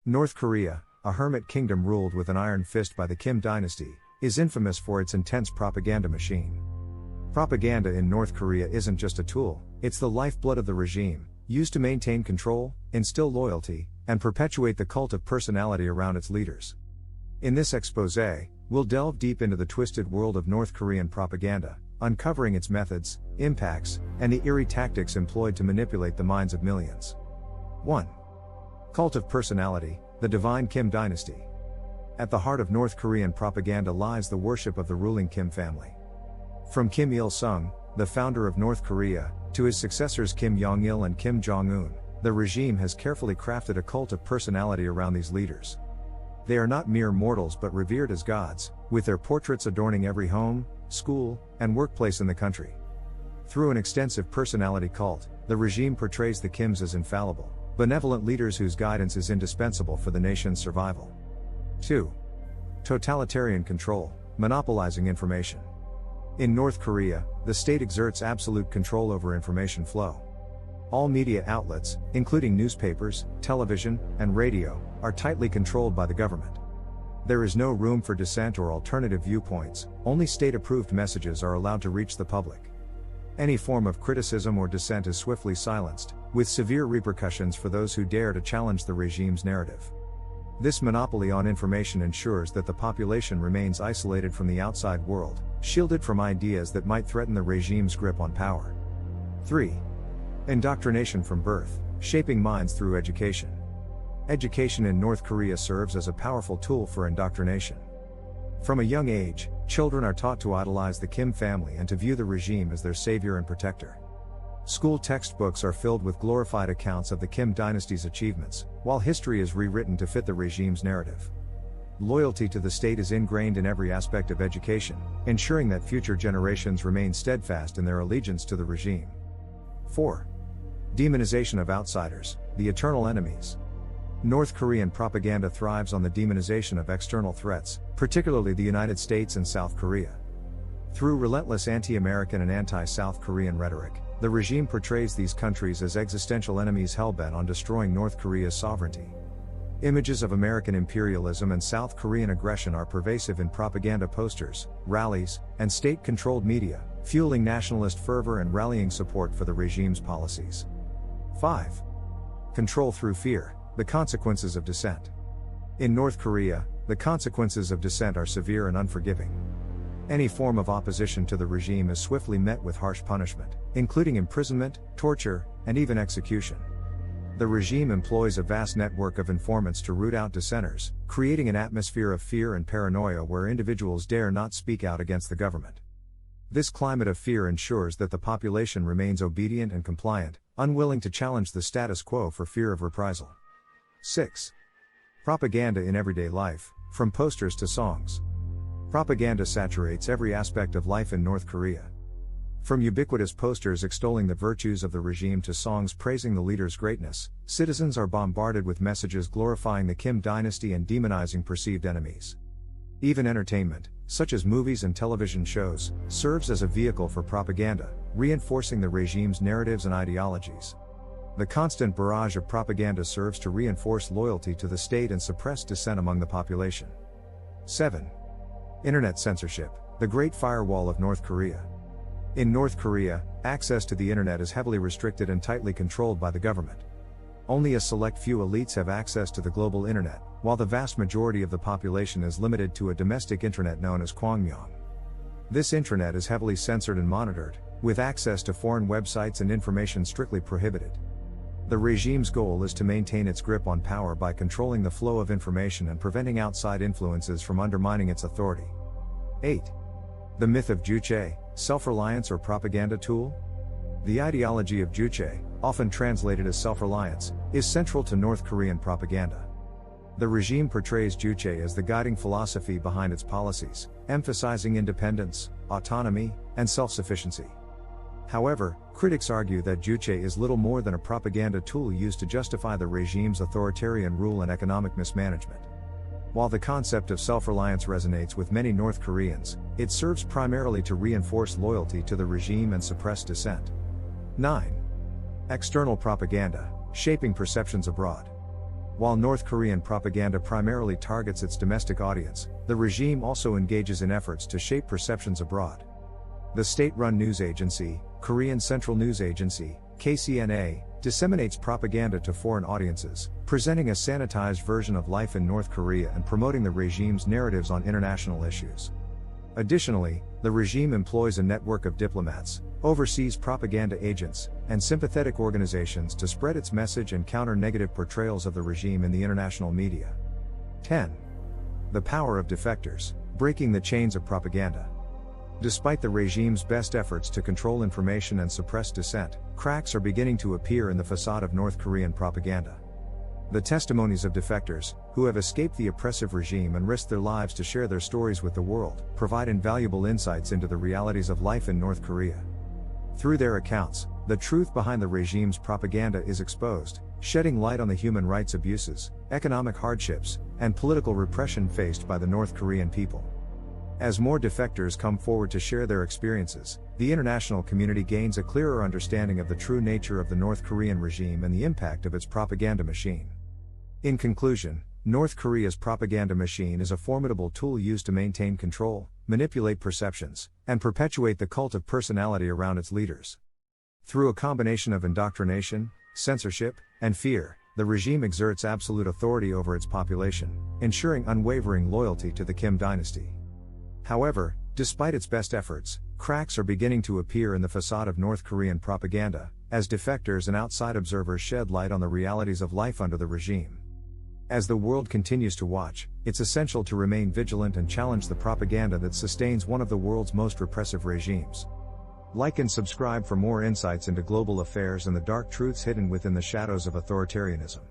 North Korea, a hermit kingdom ruled with an iron fist by the Kim dynasty, is infamous for its intense propaganda machine. Propaganda in North Korea isn't just a tool, it's the lifeblood of the regime, used to maintain control, instill loyalty, and perpetuate the cult of personality around its leaders. In this exposé, we'll delve deep into the twisted world of North Korean propaganda, uncovering its methods, impacts, and the eerie tactics employed to manipulate the minds of millions. 1. Cult of personality, the divine Kim dynasty. At the heart of North Korean propaganda lies the worship of the ruling Kim family. From Kim Il-sung, the founder of North Korea, to his successors Kim Jong-il and Kim Jong-un, the regime has carefully crafted a cult of personality around these leaders. They are not mere mortals but revered as gods, with their portraits adorning every home, school, and workplace in the country. Through an extensive personality cult, the regime portrays the Kims as infallible, benevolent leaders whose guidance is indispensable for the nation's survival. 2. Totalitarian control, monopolizing information. In North Korea, the state exerts absolute control over information flow. All media outlets, including newspapers, television, and radio, are tightly controlled by the government. There is no room for dissent or alternative viewpoints, only state-approved messages are allowed to reach the public. Any form of criticism or dissent is swiftly silenced, with severe repercussions for those who dare to challenge the regime's narrative. This monopoly on information ensures that the population remains isolated from the outside world, shielded from ideas that might threaten the regime's grip on power. 3. Indoctrination from birth, shaping minds through education. Education in North Korea serves as a powerful tool for indoctrination. From a young age, children are taught to idolize the Kim family and to view the regime as their savior and protector. School textbooks are filled with glorified accounts of the Kim dynasty's achievements, while history is rewritten to fit the regime's narrative. Loyalty to the state is ingrained in every aspect of education, ensuring that future generations remain steadfast in their allegiance to the regime. 4. Demonization of outsiders, the eternal enemies. North Korean propaganda thrives on the demonization of external threats, particularly the United States and South Korea. Through relentless anti-American and anti-South Korean rhetoric, the regime portrays these countries as existential enemies hell-bent on destroying North Korea's sovereignty. Images of American imperialism and South Korean aggression are pervasive in propaganda posters, rallies, and state-controlled media, fueling nationalist fervor and rallying support for the regime's policies. 5. Control through fear, the consequences of dissent. In North Korea, the consequences of dissent are severe and unforgiving. Any form of opposition to the regime is swiftly met with harsh punishment, including imprisonment, torture, and even execution. The regime employs a vast network of informants to root out dissenters, creating an atmosphere of fear and paranoia where individuals dare not speak out against the government. This climate of fear ensures that the population remains obedient and compliant, unwilling to challenge the status quo for fear of reprisal. 6. Propaganda in everyday life, from posters to songs. Propaganda saturates every aspect of life in North Korea. From ubiquitous posters extolling the virtues of the regime to songs praising the leader's greatness, citizens are bombarded with messages glorifying the Kim dynasty and demonizing perceived enemies. Even entertainment, such as movies and television shows, serves as a vehicle for propaganda, reinforcing the regime's narratives and ideologies. The constant barrage of propaganda serves to reinforce loyalty to the state and suppress dissent among the population. 7. Internet censorship, the Great Firewall of North Korea. In North Korea, access to the internet is heavily restricted and tightly controlled by the government. Only a select few elites have access to the global internet, while the vast majority of the population is limited to a domestic intranet known as Kwangmyong. This intranet is heavily censored and monitored, with access to foreign websites and information strictly prohibited. The regime's goal is to maintain its grip on power by controlling the flow of information and preventing outside influences from undermining its authority. 8. The myth of Juche, self-reliance or propaganda tool? The ideology of Juche, often translated as self-reliance, is central to North Korean propaganda. The regime portrays Juche as the guiding philosophy behind its policies, emphasizing independence, autonomy, and self-sufficiency. However, critics argue that Juche is little more than a propaganda tool used to justify the regime's authoritarian rule and economic mismanagement. While the concept of self-reliance resonates with many North Koreans, it serves primarily to reinforce loyalty to the regime and suppress dissent. 9. External propaganda, shaping perceptions abroad. While North Korean propaganda primarily targets its domestic audience, the regime also engages in efforts to shape perceptions abroad. The state-run news agency, Korean Central News Agency, KCNA, disseminates propaganda to foreign audiences, presenting a sanitized version of life in North Korea and promoting the regime's narratives on international issues. Additionally, the regime employs a network of diplomats, overseas propaganda agents, and sympathetic organizations to spread its message and counter negative portrayals of the regime in the international media. 10. The power of defectors, breaking the chains of propaganda. Despite the regime's best efforts to control information and suppress dissent, cracks are beginning to appear in the facade of North Korean propaganda. The testimonies of defectors, who have escaped the oppressive regime and risked their lives to share their stories with the world, provide invaluable insights into the realities of life in North Korea. Through their accounts, the truth behind the regime's propaganda is exposed, shedding light on the human rights abuses, economic hardships, and political repression faced by the North Korean people. As more defectors come forward to share their experiences, the international community gains a clearer understanding of the true nature of the North Korean regime and the impact of its propaganda machine. In conclusion, North Korea's propaganda machine is a formidable tool used to maintain control, manipulate perceptions, and perpetuate the cult of personality around its leaders. Through a combination of indoctrination, censorship, and fear, the regime exerts absolute authority over its population, ensuring unwavering loyalty to the Kim dynasty. However, despite its best efforts, cracks are beginning to appear in the facade of North Korean propaganda, as defectors and outside observers shed light on the realities of life under the regime. As the world continues to watch, it's essential to remain vigilant and challenge the propaganda that sustains one of the world's most repressive regimes. Like and subscribe for more insights into global affairs and the dark truths hidden within the shadows of authoritarianism.